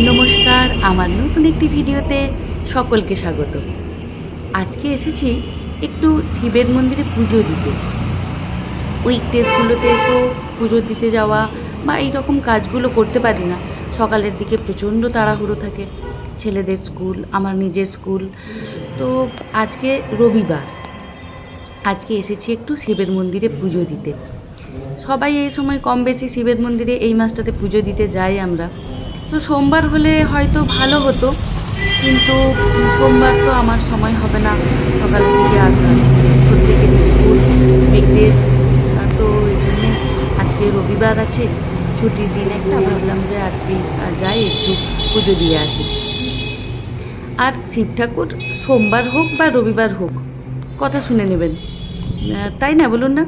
নমস্কার, আমার নতুন একটি ভিডিওতে সকলকে স্বাগত। আজকে এসেছি একটু শিবের মন্দিরে পুজো দিতে। উইকডেজগুলোতে তো পুজো দিতে যাওয়া বা এইরকম কাজগুলো করতে পারি না। সকালের দিকে প্রচণ্ড তাড়াহুড়ো থাকে, ছেলেদের স্কুল, আমার নিজের স্কুল। তো আজকে রবিবার, আজকে এসেছি একটু শিবের মন্দিরে পুজো দিতে। সবাই এই সময় কম বেশি শিবের মন্দিরে এই মাসটাতে পুজো দিতে যাই আমরা। তো সোমবার হলে হয়তো ভালো হতো, কিন্তু সোমবার তো আমার সময় হবে না সকালের দিকে আসা, প্রত্যেকের স্কুল, উইকডেজ। তো এই জন্যে আজকে রবিবার আছে, ছুটির দিন একটা, ভাবলাম যে আজকে যাই একটু পুজো দিয়ে আসি। আর শিব ঠাকুর সোমবার হোক বা রবিবার হোক, কথা শুনে নেবেন, তাই না বলুন না?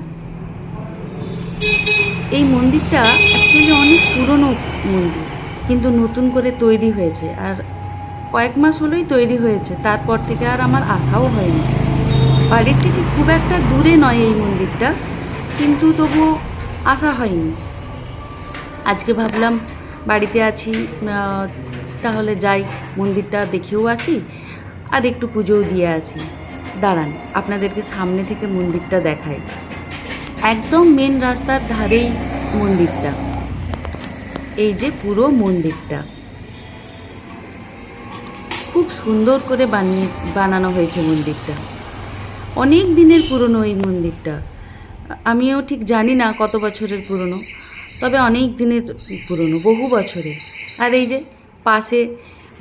এই মন্দিরটা অ্যাকচুয়ালি অনেক পুরনো মন্দির, কিন্তু নতুন করে তৈরি হয়েছে। আর কয়েক মাস হলোই তৈরি হয়েছে, তারপর থেকে আর আমার আসাও হয়নি। বাড়ির থেকে খুব একটা দূরে নয় এই মন্দিরটা, কিন্তু তবুও আসা হয়নি। আজকে ভাবলাম বাড়িতে আছি, তাহলে যাই, মন্দিরটা দেখেও আসি আর একটু পুজোও দিয়ে আসি। দাঁড়ান, আপনাদেরকে সামনে থেকে মন্দিরটা দেখাই। একদম মেন রাস্তার ধারেই মন্দিরটা। এই যে পুরো মন্দিরটা খুব সুন্দর করে বানানো হয়েছে মন্দিরটা। অনেক দিনের পুরনো এই মন্দিরটা, আমিও ঠিক জানি না কত বছরের পুরনো, তবে অনেক দিনের পুরনো, বহু বছরের। আর এই যে পাশে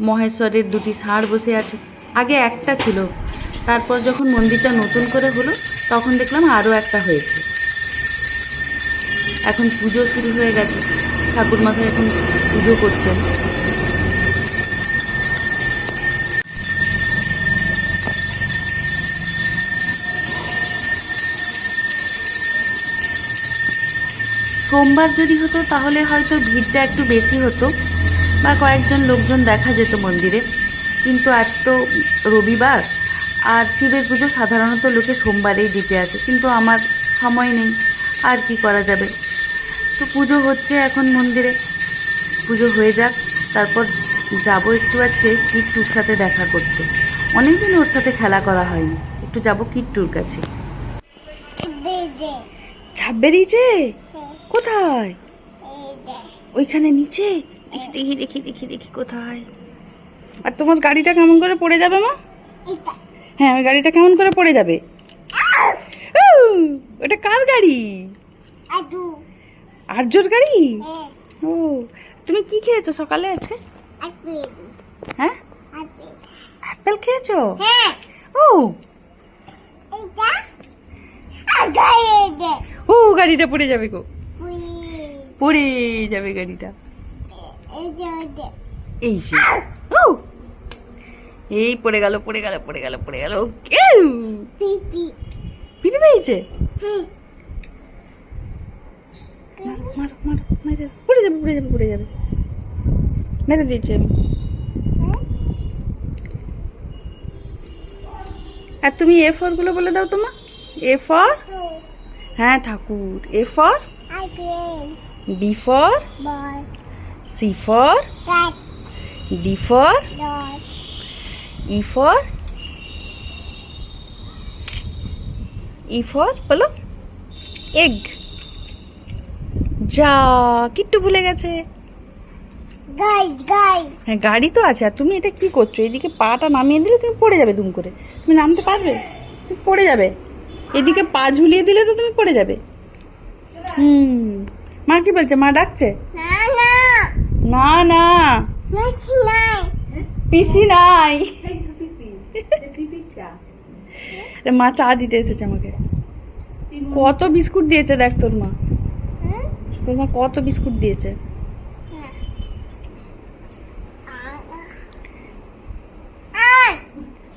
মহেশ্বরের দুটি ষাঁড় বসে আছে। আগে একটা ছিল, তারপর যখন মন্দিরটা নতুন করে হলো তখন দেখলাম আরও একটা হয়েছে। এখন পুজো শুরু হয়ে গেছে, ঠাকুরমশাই এখন পুজো করছেন। সোমবার যদি হতো তাহলে হয়তো ভিড়টা একটু বেশি হতো বা কয়েকজন লোকজন দেখা যেত মন্দিরে, কিন্তু আজ তো রবিবার, আর শিবের পুজো সাধারণত লোকে সোমবারেই দিতে আসে, কিন্তু আমার সময় নেই, আর কি করা যাবে। তো পুজো হচ্ছে এখন মন্দিরে, পুজো হয়ে যাক, তারপর যাবো একটু আজকে কিট্টুর সাথে দেখা করতে। অনেকদিন ওর সাথে খেলা করা হয়নি, একটু যাবো কিট্টুর কাছে। ঝাঁপ বেরিয়েছে? কোথায়? ওইখানে নিচে? দেখি দেখি দেখি দেখি দেখি কোথায়। আর তোমার গাড়িটা কেমন করে পড়ে যাবে মা? হ্যাঁ, ওই গাড়িটা কেমন করে পড়ে যাবে? ওটা কার গাড়ি? আর্যর গাড়ি? ও, তুমি কি খেয়েছো সকালে আজকে? হ্যাঁ, অ্যাপেল খেয়েছো? ও ও, গাড়িটা পড়ে যাবে গো, পড়ে যাবে গাড়িটা। এই যে, ও এই পড়ে গেল পড়ে গেল পড়ে গেল পড়ে গেল। পিপি পিপি পেয়েছে? মারো মারো মারো, পড়ে যাবে পড়ে যাবে পড়ে যাবে, মেরে দিয়েছি আমি। আর তুমি এ ফর গুলো বলে দাও তোমা। এ ফর, হ্যাঁ ঠাকুর। A for B for C for D for E for বলো এগ। যা, কিট্টু ভুলে গেছে। হ্যাঁ, গাড়ি তো আছে। আর তুমি এটা কি করছো? এদিকে পাটা নামিয়ে দিলে তুমি পড়ে যাবে, দুম করে তুমি নামতে পারবে? তুমি পড়ে যাবে। এদিকে পা ঝুলিয়ে দিলে তো তুমি পড়ে যাবে। মা কি বলছে? মা ডাকছে? না না, পিসি নাই। মা চা দিতে এসেছে আমাকে। কত বিস্কুট দিয়েছে দেখ তোর মা, তোর মা কত বিস্কুট দিয়েছে।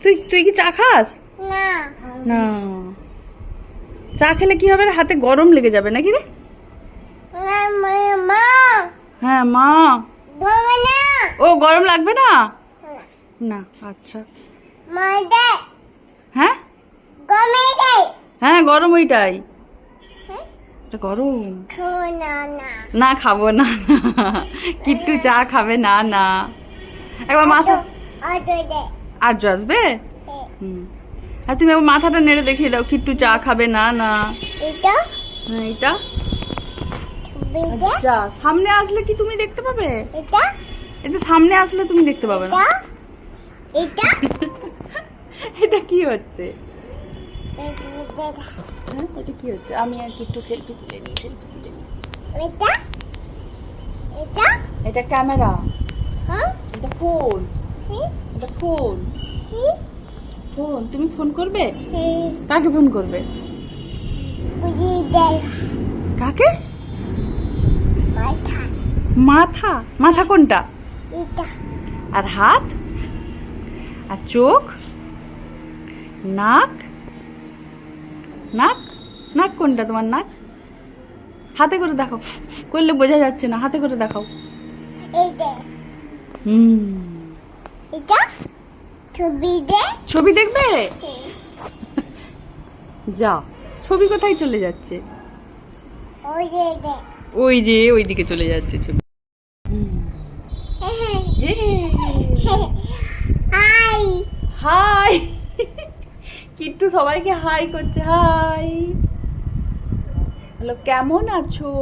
তুই তুই কি চা খাস? না, চা খেলে কি হবে? হাতে গরম লেগে যাবে নাকি রে? হ্যাঁ মা। ও, গরম লাগবে না? না, আচ্ছা। হ্যাঁ হ্যাঁ, গরম ওইটাই। এটা গরম। না খাবো না, কিট্টু চা খাবে না। না একবার মাথা আর্য আসবে। আর তুমি একবার মাথাটা নেড়ে দেখিয়ে দাও, কিট্টু চা খাবে না। হ্যাঁ এটা আচ্ছা, সামনে আসলে কি তুমি দেখতে পাবে? এটা সামনে আসলে তুমি দেখতে পাবে না। এটা কি হচ্ছে? এটা কি হচ্ছে? আমি আর কিট্টু সেলফি তুলে নিই। এটা ক্যামেরা, এটা ফোন, এটা ফোন। ফোন তুমি ফোন করবে? কাকে ফোন করবে? কাকে? মাথা। মাথা কোনটা? আর হাত আর চোখ, নাক। নাক নাক কোনটা তোমার? নাক হাতে করে দেখাও, করলে বোঝা যাচ্ছে না, হাতে করে দেখাও। ছবি দেখবে? যা, ছবি কোথায় চলে যাচ্ছে? ওই যে ওইদিকে চলে যাচ্ছে ছবি। হাই, কিট্টু সবাইকে হাই করছে। হাই, হ্যালো, কেমন আছো?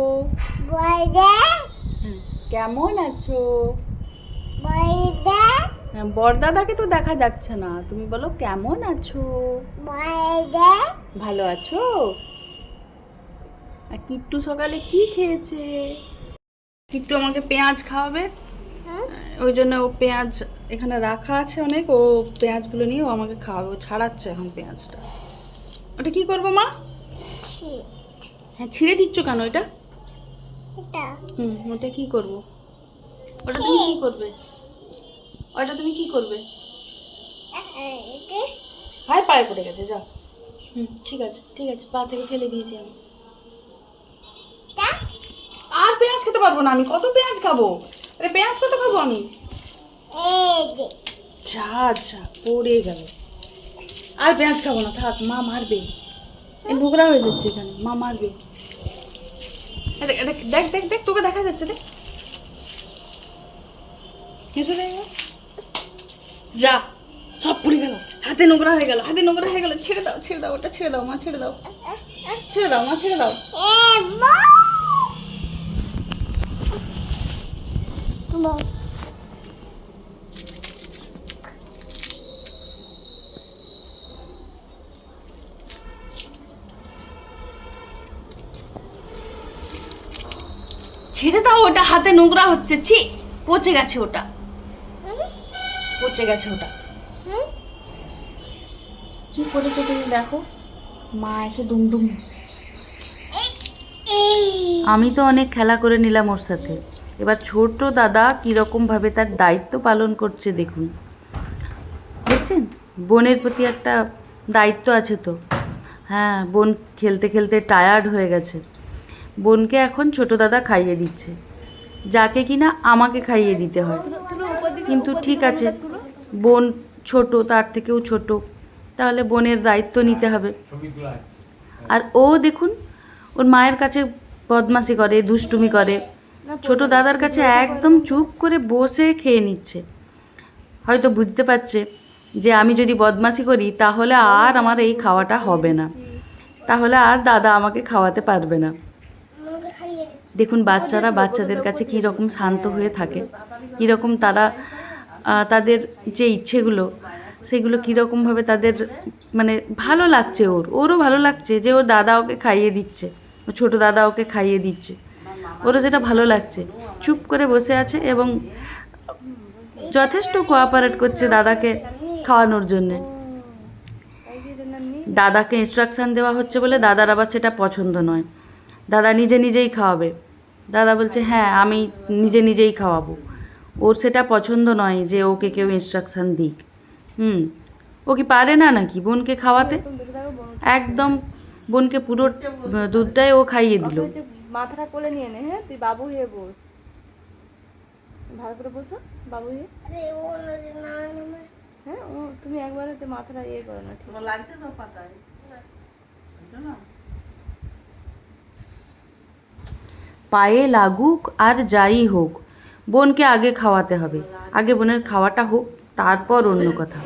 কেমন আছো? বড়দাদাকে তো দেখা যাচ্ছে না, তুমি বলো কেমন আছো? ভালো আছো? আর কিট্টু সকালে কি খেয়েছে? কিট্টু আমাকে পেঁয়াজ খাওয়াবে, ওই জন্য ও পেঁয়াজ এখানে রাখা আছে অনেক, ও পেঁয়াজগুলো নিয়ে ও আমাকে খাওয়াবে। ও ছাড়াচ্ছে এখন পেঁয়াজটা। ওটা কি করবো মা? হ্যাঁ, ছিঁড়ে দিচ্ছ কেন এটা? ওটা কি করবো? ওটা তুমি কি করবে? ওটা তুমি কি করবে? হাই, পায়ে পড়ে গেছে, যাও। ঠিক আছে ঠিক আছে, পা থেকে ফেলে দিয়েছি আমি। আর পেঁয়াজ খেতে পারবো না আমি, কত পেঁয়াজ খাবো? আরে পেঁয়াজ কত খাবো আমি? যা যা, পড়ে গেল। আর পেঁয়াজ খাবো না, থাক, মা মারবে। এই নোংরা হয়ে যাচ্ছে এখানে, মা মারবে। দেখ দেখ দেখ দেখ, তোকে দেখা যাচ্ছে, দেখ। যা, সব পড়ে গেল, হাতে নোংরা হয়ে গেল, হাতে নোংরা হয়ে গেল। ছেড়ে দাও ছেড়ে দাও, ওটা ছেড়ে দাও মা, ছেড়ে দাও। ছেড়ে দাও মা, ছেড়ে দাও। ছেড়ে দাও, ওটা হাতে নোংরা হচ্ছে। ছি, পচে গেছে ওটা, পচে গেছে ওটা। কি করেছো তুমি দেখো, মা এসে দুমদুম। আমি তো অনেক খেলা করে নিলাম ওর সাথে, এবার ছোট দাদা কিরকম ভাবে তার দায়িত্ব পালন করছে দেখুন। দেখছেন, বোনের প্রতি একটা দায়িত্ব আছে তো। হ্যাঁ, বোন খেলতে খেলতে টায়ার্ড হয়ে গেছে, বোনকে এখন ছোট দাদা খাইয়ে দিচ্ছে, যাকে কিনা আমাকে খাইয়ে দিতে হয়। কিন্তু ঠিক আছে, বোন ছোট, তার থেকেও ছোট, তাহলে বোনের দায়িত্ব নিতে হবে। আর ও দেখুন, ওর মায়ের কাছে বদমাশি করে, দুষ্টুমি করে, ছোট দাদার কাছে একদম চুপ করে বসে খেয়ে নিচ্ছে। হয়তো বুঝতে পারছে যে আমি যদি বদমাশি করি তাহলে আর আমার এই খাওয়াটা হবে না, তাহলে আর দাদা আমাকে খাওয়াতে পারবে না। দেখুন বাচ্চারা বাচ্চাদের কাছে কীরকম শান্ত হয়ে থাকে, কীরকম তারা তাদের যে ইচ্ছেগুলো সেগুলো কীরকমভাবে তাদের মানে ভালো লাগছে, ওরও ভালো লাগছে যে ওর দাদা ওকে খাইয়ে দিচ্ছে, ও ছোটো দাদা ওকে খাইয়ে দিচ্ছে, ওরও যেটা ভালো লাগছে। চুপ করে বসে আছে এবং যথেষ্ট কোঅপারেট করছে দাদাকে খাওয়ানোর জন্যে। দাদাকে ইনস্ট্রাকশান দেওয়া হচ্ছে বলে দাদার আবার সেটা পছন্দ নয়, দাদা নিজে নিজেই খাওয়াবে। দাদা বলছে হ্যাঁ আমি নিজে নিজেই খাওয়াবো, ওর সেটা পছন্দ নয় যে ওকে কেউ ইনস্ট্রাকশান দিক। ও কি পারে না নাকি বোনকে খাওয়াতে? একদম বোনকে পুরো দুধটাই ও খাইয়ে দিল। মাথাটা কোলে নিয়ে নে, হ্যাঁ তুই বাবু হয়ে বস, ভালো করে বসো বাবু হয়ে। হ্যাঁ ও তুমি একবার হচ্ছে মাথাটা ইয়ে করো না, ঠিক লাগছে তো পাতায় না। পায়ে লাগুক আর যাই হোক, বোনকে আগে খাওয়াতে হবে। আগে বোনের খাওয়াটা হোক, তারপর অন্য কথা।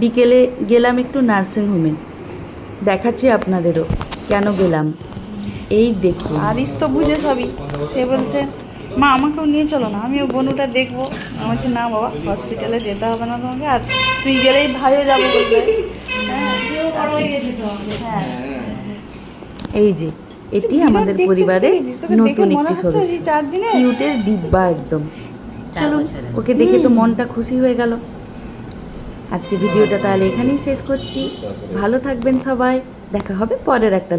বিকেলে গেলাম একটু নার্সিংহোমে, দেখাচ্ছি আপনাদেরও কেন গেলাম। এই দেখুন, আরিস তো বুঝে সবই, সে বলছে মা আমাকেও নিয়ে চলো না, আমিও বনুটা দেখবো। আমি বলছি না বাবা, হসপিটালে যেতে হবে না তোমাকে, আর তুই গেলেই ভাইও যাবো বলবে। হ্যাঁ, এই যে এটি আমাদের পরিবারের নতুন একটি সদস্য, 4 দিনে কিউটের ডিব্বা একদম। চলুন, ওকে দেখে তো মনটা খুশি হয়ে গেল। আজকে ভিডিওটা তাহলে এখানেই শেষ করছি। ভালো থাকবেন সবাই, দেখা হবে পরের একটা